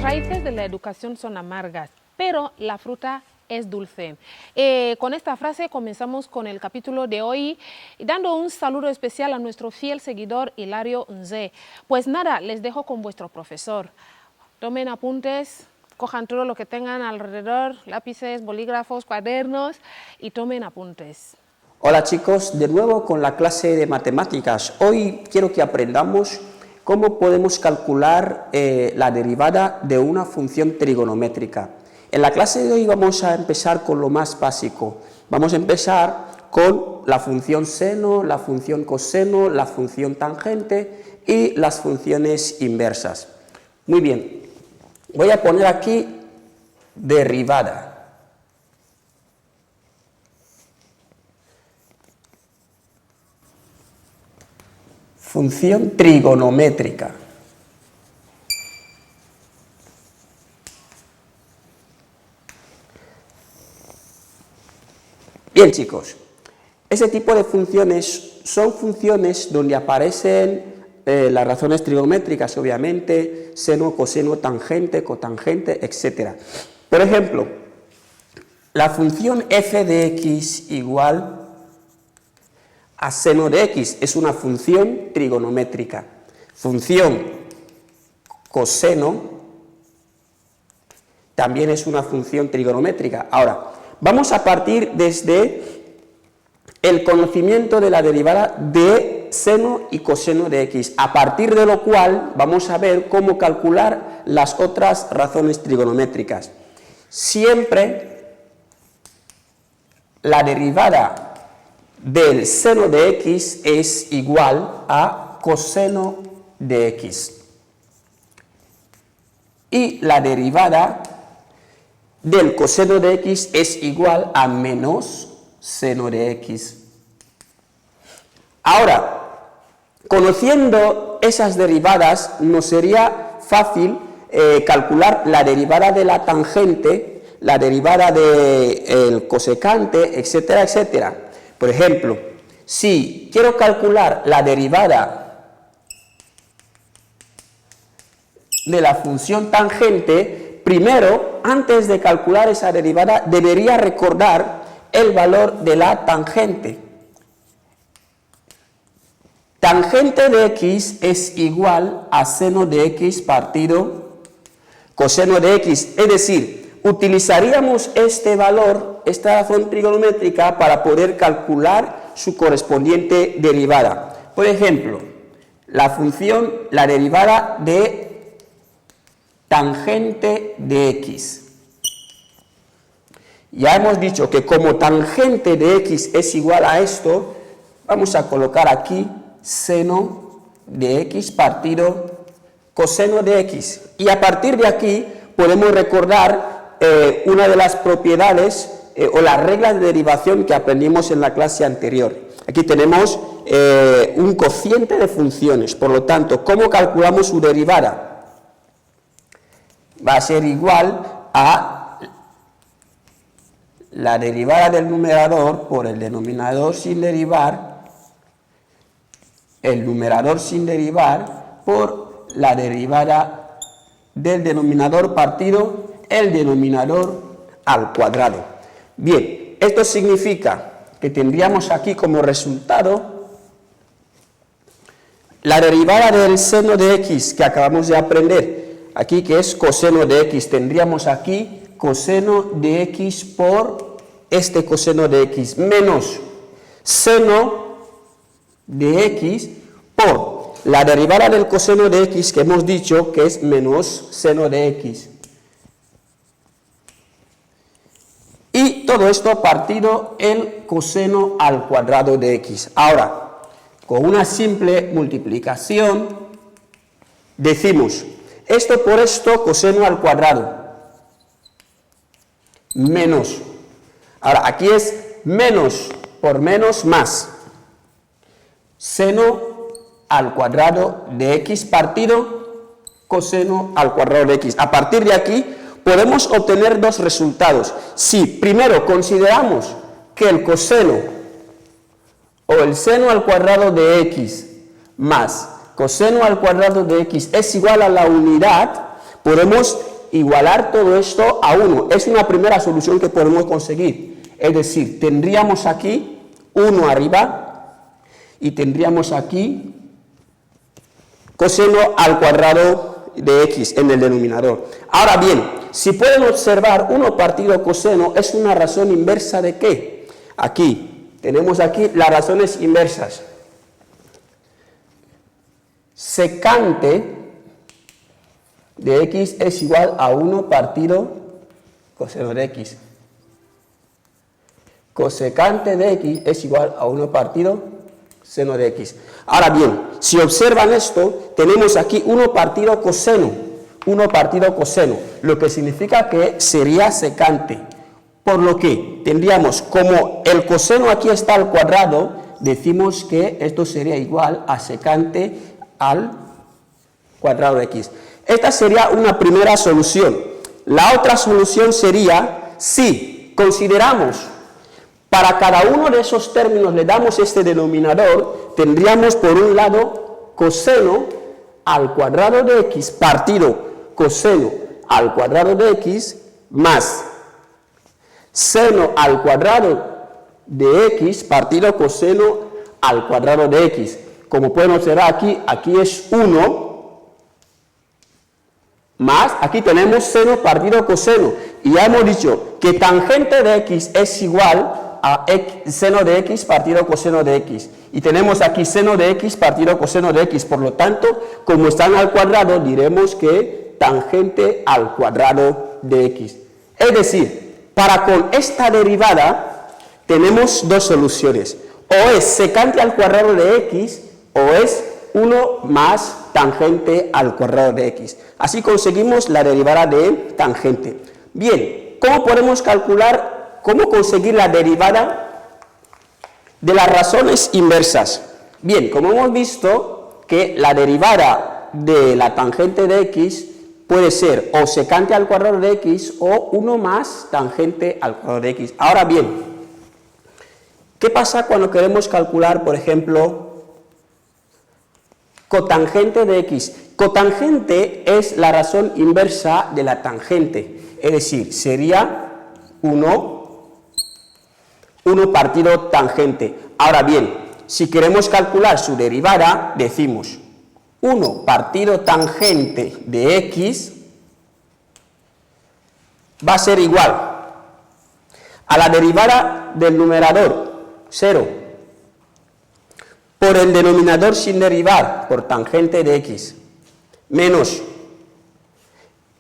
raíces de la educación son amargas, pero la fruta es dulce. Con esta frase comenzamos con el capítulo de hoy, dando un saludo especial a nuestro fiel seguidor Hilario Nze. Pues nada, les dejo con vuestro profesor. Tomen apuntes, cojan todo lo que tengan alrededor, lápices, bolígrafos, cuadernos y tomen apuntes. Hola chicos, de nuevo con la clase de matemáticas. Hoy quiero que aprendamos cómo podemos calcular la derivada de una función trigonométrica. En la clase de hoy vamos a empezar con lo más básico. Vamos a empezar con la función seno, la función coseno, la función tangente y las funciones inversas. Muy bien, voy a poner aquí derivada. Función trigonométrica. Bien chicos, ese tipo de funciones son funciones donde aparecen las razones trigonométricas, obviamente, seno, coseno, tangente, cotangente, etc. Por ejemplo, la función f de x igual a seno de x es una función trigonométrica. Función coseno también es una función trigonométrica. Ahora, vamos a partir desde el conocimiento de la derivada de seno y coseno de x, a partir de lo cual vamos a ver cómo calcular las otras razones trigonométricas. Siempre la derivada del seno de x es igual a coseno de x. Y la derivada del coseno de x es igual a menos seno de x. Ahora, conociendo esas derivadas, nos sería fácil calcular la derivada de la tangente, la derivada del cosecante, etcétera, etcétera. Por ejemplo, si quiero calcular la derivada de la función tangente, primero, antes de calcular esa derivada, debería recordar el valor de la tangente. Tangente de x es igual a seno de x partido coseno de x, es decir, utilizaríamos este valor, esta razón trigonométrica, para poder calcular su correspondiente derivada. Por ejemplo, la derivada de tangente de x. Ya hemos dicho que como tangente de x es igual a esto, vamos a colocar aquí seno de x partido coseno de x. Y a partir de aquí podemos recordar una de las propiedades o las reglas de derivación que aprendimos en la clase anterior. Aquí tenemos un cociente de funciones, por lo tanto, ¿cómo calculamos su derivada? Va a ser igual a la derivada del numerador por el denominador sin derivar, el numerador sin derivar por la derivada del denominador partido el denominador al cuadrado. Bien, esto significa que tendríamos aquí como resultado la derivada del seno de x que acabamos de aprender, aquí que es coseno de x, tendríamos aquí coseno de x por este coseno de x, menos seno de x por la derivada del coseno de x que hemos dicho que es menos seno de x. Y todo esto partido el coseno al cuadrado de x. Ahora, con una simple multiplicación, decimos esto por esto, coseno al cuadrado, menos. Ahora, aquí es menos por menos más. Seno al cuadrado de x partido coseno al cuadrado de x. A partir de aquí podemos obtener dos resultados. Si primero consideramos que el coseno o el seno al cuadrado de x más coseno al cuadrado de x es igual a la unidad, podemos igualar todo esto a 1. Es una primera solución que podemos conseguir. Es decir, tendríamos aquí 1 arriba y tendríamos aquí coseno al cuadrado de x en el denominador. Ahora bien, si pueden observar, 1 partido coseno es una razón inversa ¿de qué? Aquí, tenemos aquí las razones inversas. Secante de x es igual a 1 partido coseno de x. Cosecante de x es igual a 1 partido seno de x. Ahora bien, si observan esto, tenemos aquí 1 partido coseno. 1 partido coseno, lo que significa que sería secante. Por lo que tendríamos, como el coseno aquí está al cuadrado, decimos que esto sería igual a secante al cuadrado de x. Esta sería una primera solución. La otra solución sería, si consideramos, para cada uno de esos términos le damos este denominador, tendríamos por un lado coseno al cuadrado de x partido coseno al cuadrado de x más seno al cuadrado de x partido coseno al cuadrado de x. Como pueden observar aquí es 1 más, aquí tenemos seno partido coseno, y ya hemos dicho que tangente de x es igual a seno de x partido coseno de x, y tenemos aquí seno de x partido coseno de x, por lo tanto, como están al cuadrado, diremos que tangente al cuadrado de x. Es decir, para con esta derivada tenemos dos soluciones, o es secante al cuadrado de x, o es 1 más tangente al cuadrado de x. Así conseguimos la derivada de tangente. Bien, ¿cómo podemos calcular, cómo conseguir la derivada de las razones inversas? Bien, como hemos visto que la derivada de la tangente de x puede ser o secante al cuadrado de x o 1 más tangente al cuadrado de x. Ahora bien, ¿qué pasa cuando queremos calcular, por ejemplo, cotangente de x? Cotangente es la razón inversa de la tangente, es decir, sería 1 partido tangente. Ahora bien, si queremos calcular su derivada, decimos 1 partido tangente de x va a ser igual a la derivada del numerador, 0, por el denominador sin derivar, por tangente de x, menos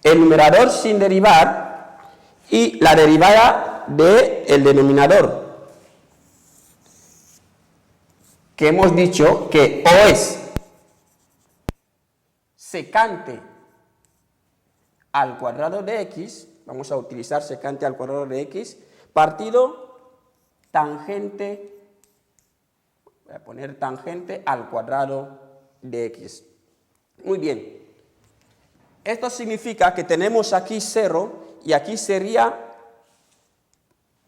el numerador sin derivar y la derivada del denominador, que hemos dicho que o es secante al cuadrado de x, vamos a utilizar secante al cuadrado de x, partido tangente, voy a poner tangente al cuadrado de x. Muy bien, esto significa que tenemos aquí 0 y aquí sería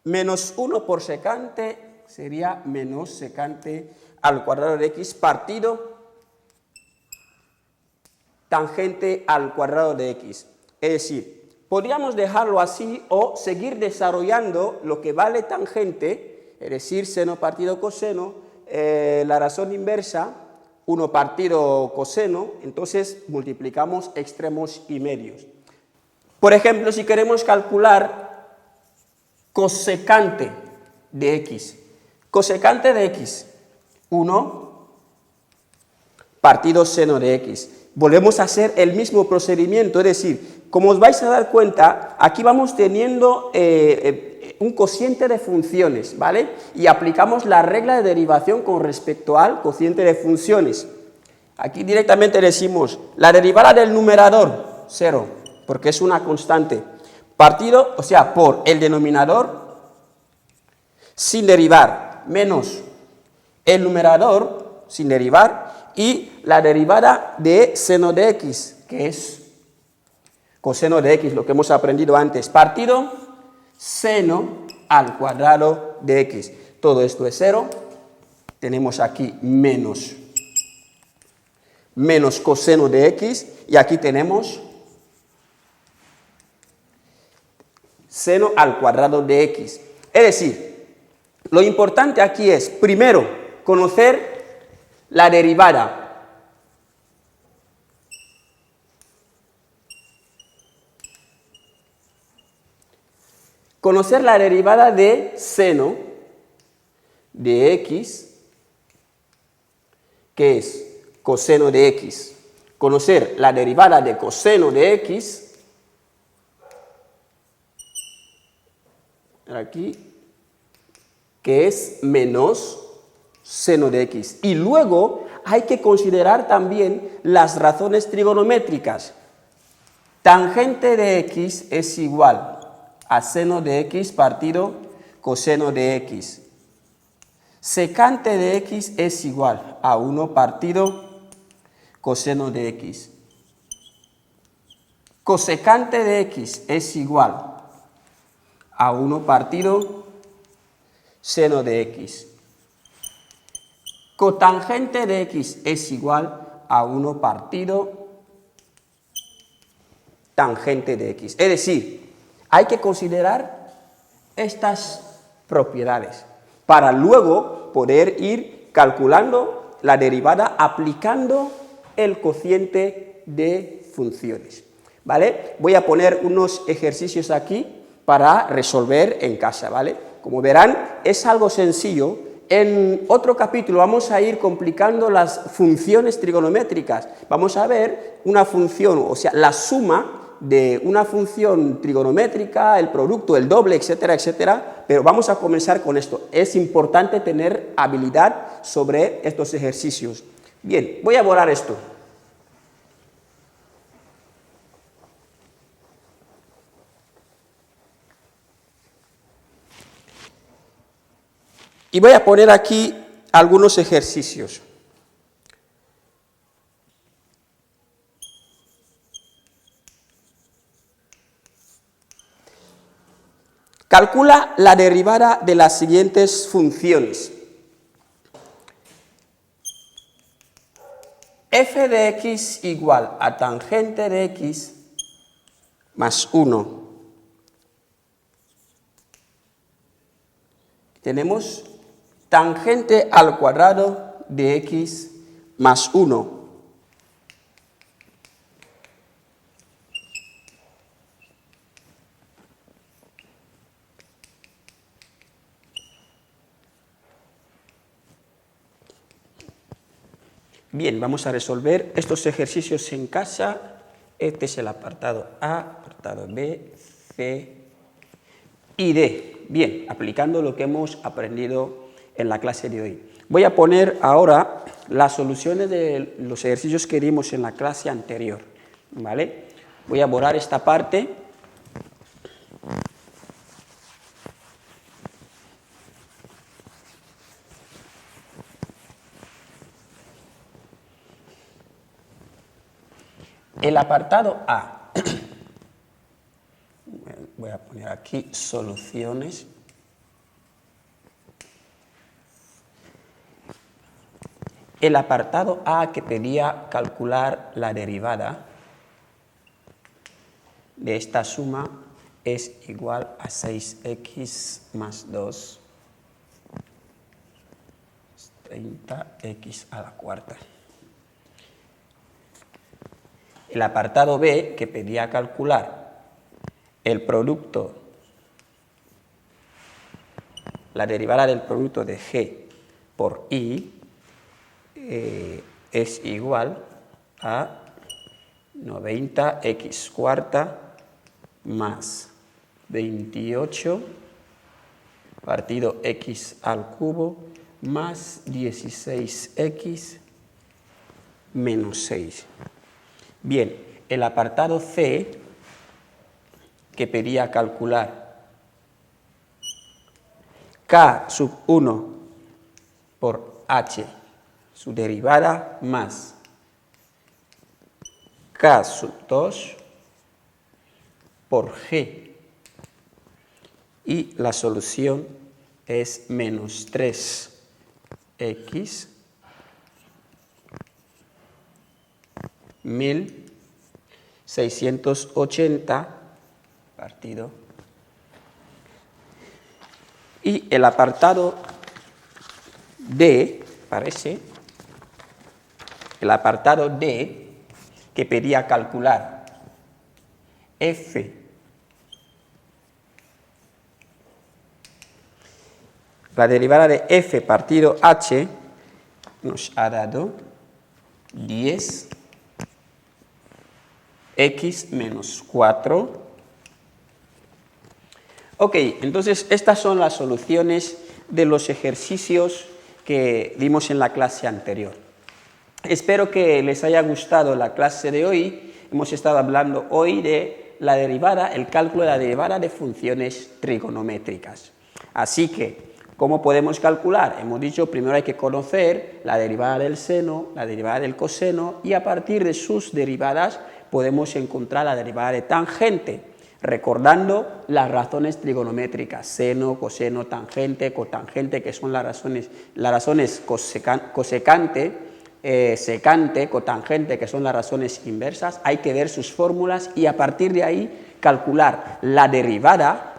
menos 1 por secante, sería menos secante al cuadrado de x partido tangente al cuadrado de x. Es decir, podríamos dejarlo así o seguir desarrollando lo que vale tangente, es decir, seno partido coseno, la razón inversa, 1 partido coseno, entonces multiplicamos extremos y medios. Por ejemplo, si queremos calcular cosecante de x, cosecante de x, 1 partido seno de x. Volvemos a hacer el mismo procedimiento, es decir, como os vais a dar cuenta, aquí vamos teniendo un cociente de funciones, ¿vale? Y aplicamos la regla de derivación con respecto al cociente de funciones. Aquí directamente decimos la derivada del numerador, 0, porque es una constante, partido, o sea, por el denominador sin derivar, menos el numerador sin derivar y la derivada de seno de x, que es coseno de x, lo que hemos aprendido antes, partido seno al cuadrado de x. Todo esto es 0, tenemos aquí menos coseno de x y aquí tenemos seno al cuadrado de x. Es decir, lo importante aquí es, primero, conocer la derivada. Conocer la derivada de seno de x, que es coseno de x. Conocer la derivada de coseno de x, aquí, que es menos seno de x. Y luego hay que considerar también las razones trigonométricas. Tangente de x es igual a seno de x partido coseno de x. Secante de x es igual a 1 partido coseno de x. Cosecante de x es igual a 1 partido seno de x. Cotangente de x es igual a 1 partido tangente de x. Es decir, hay que considerar estas propiedades para luego poder ir calculando la derivada aplicando el cociente de funciones. ¿Vale? Voy a poner unos ejercicios aquí para resolver en casa, ¿vale? Como verán, es algo sencillo. En otro capítulo vamos a ir complicando las funciones trigonométricas. Vamos a ver una función, o sea, la suma de una función trigonométrica, el producto, el doble, etcétera, etcétera, pero vamos a comenzar con esto. Es importante tener habilidad sobre estos ejercicios. Bien, voy a borrar esto. Y voy a poner aquí algunos ejercicios. Calcula la derivada de las siguientes funciones. F de x igual a tangente de x más 1. Tenemos tangente al cuadrado de x más 1. Bien, vamos a resolver estos ejercicios en casa. Este es el apartado A, apartado B, C y D. Bien, aplicando lo que hemos aprendido en la clase de hoy. Voy a poner ahora las soluciones de los ejercicios que dimos en la clase anterior, ¿vale? Voy a borrar esta parte. El apartado A. Voy a poner aquí soluciones. El apartado A que pedía calcular la derivada de esta suma es igual a 6x más 2, 30x a la cuarta. El apartado B que pedía calcular el producto, la derivada del producto de g por i es igual a 90x cuarta más 28 partido x al cubo más 16x menos 6. Bien, el apartado C que pedía calcular k sub 1 por h, su derivada, más k sub 2 por g, y la solución es menos 3x 1680 partido Y el apartado D, parece, el apartado D, que pedía calcular f la derivada de f partido h, nos ha dado 10 x menos 4. Ok, entonces estas son las soluciones de los ejercicios que vimos en la clase anterior. Espero que les haya gustado la clase de hoy. Hemos estado hablando hoy de la derivada, el cálculo de la derivada de funciones trigonométricas. Así que, ¿cómo podemos calcular? Hemos dicho, primero hay que conocer la derivada del seno, la derivada del coseno, y a partir de sus derivadas podemos encontrar la derivada de tangente, recordando las razones trigonométricas, seno, coseno, tangente, cotangente, que son las razones cosecante, secante, cotangente, que son las razones inversas. Hay que ver sus fórmulas y a partir de ahí calcular la derivada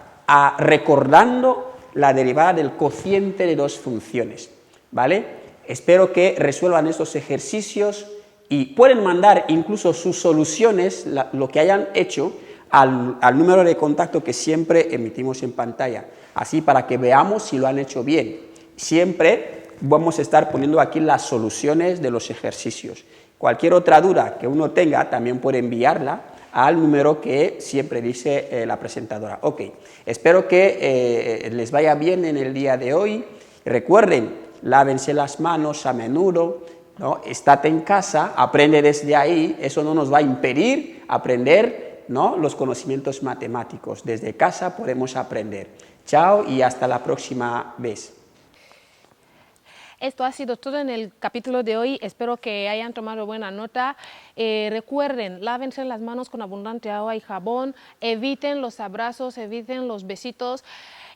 recordando la derivada del cociente de dos funciones, ¿vale? Espero que resuelvan estos ejercicios y pueden mandar incluso sus soluciones, lo que hayan hecho, al número de contacto que siempre emitimos en pantalla, así para que veamos si lo han hecho bien. Siempre vamos a estar poniendo aquí las soluciones de los ejercicios. Cualquier otra duda que uno tenga también puede enviarla al número que siempre dice la presentadora. Ok, espero que les vaya bien en el día de hoy. Recuerden, lávense las manos a menudo, ¿no? Estate en casa, aprende desde ahí, eso no nos va a impedir aprender, ¿no?, los conocimientos matemáticos. Desde casa podemos aprender. Chao y hasta la próxima vez. Esto ha sido todo en el capítulo de hoy. Espero que hayan tomado buena nota. Recuerden, lávense las manos con abundante agua y jabón. Eviten los abrazos, eviten los besitos.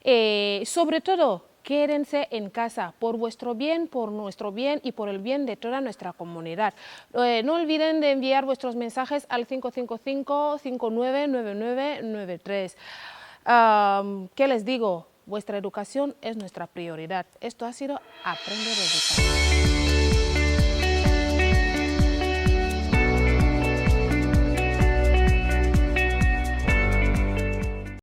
Sobre todo, quédense en casa por vuestro bien, por nuestro bien y por el bien de toda nuestra comunidad. No olviden de enviar vuestros mensajes al 555-599993. ¿Qué les digo? Vuestra educación es nuestra prioridad. Esto ha sido Aprende desde casa.